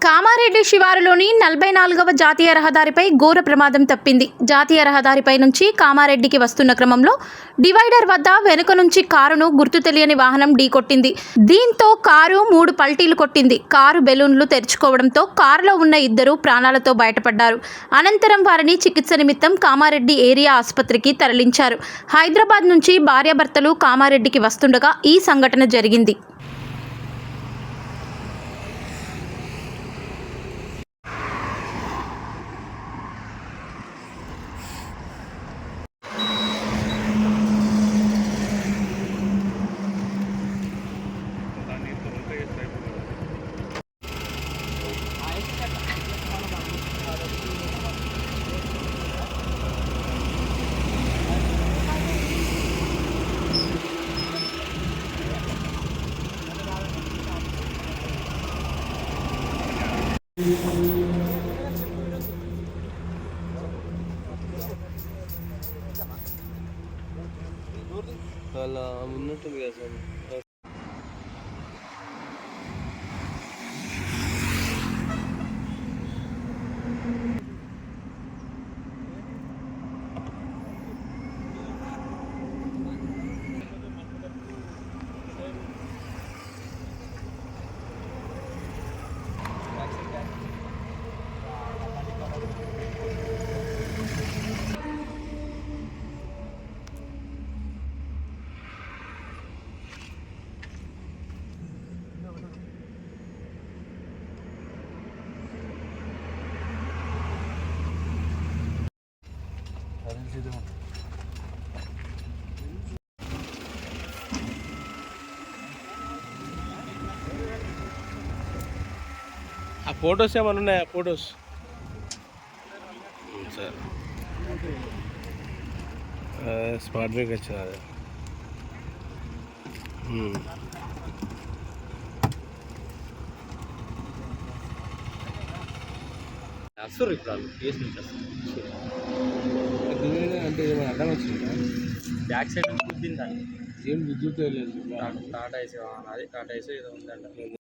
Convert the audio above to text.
కామారెడ్డి శివారులోని 44వ జాతీయ రహదారిపై ఘోర ప్రమాదం తప్పింది. జాతీయ రహదారిపై నుంచి కామారెడ్డికి వస్తున్న క్రమంలో డివైడర్ వద్ద వెనుక నుంచి కారును గుర్తు తెలియని వాహనం ఢీకొట్టింది. దీంతో కారు 3 పల్టీలు కొట్టింది. కారు బెలూన్లు తెరుచుకోవడంతో కారులో ఉన్న ఇద్దరు ప్రాణాలతో బయటపడ్డారు. అనంతరం వారిని చికిత్స నిమిత్తం కామారెడ్డి ఏరియా ఆసుపత్రికి తరలించారు. హైదరాబాద్ నుంచి భార్యాభర్తలు కామారెడ్డికి వస్తుండగా ఈ సంఘటన జరిగింది. అలా ఉన్నట్టుంది కదా సార్. ఆ ఫొటోస్ ఏమైనా ఉన్నాయా? ఫొటోస్ సార్ స్పాట్ బ్రేక్ వచ్చిన వస్తారు ఇప్పుడు వాళ్ళు కేసు నుంచి అంటే ఏమైనా అడ్డం వచ్చిందా? బ్యాక్ సైడ్ నుంచి గుద్దింది దాన్ని. ఏం విద్యుత్ లేదు. టాటా ఏసీ అది టాటా ఏసీ ఏదో ఉందంట.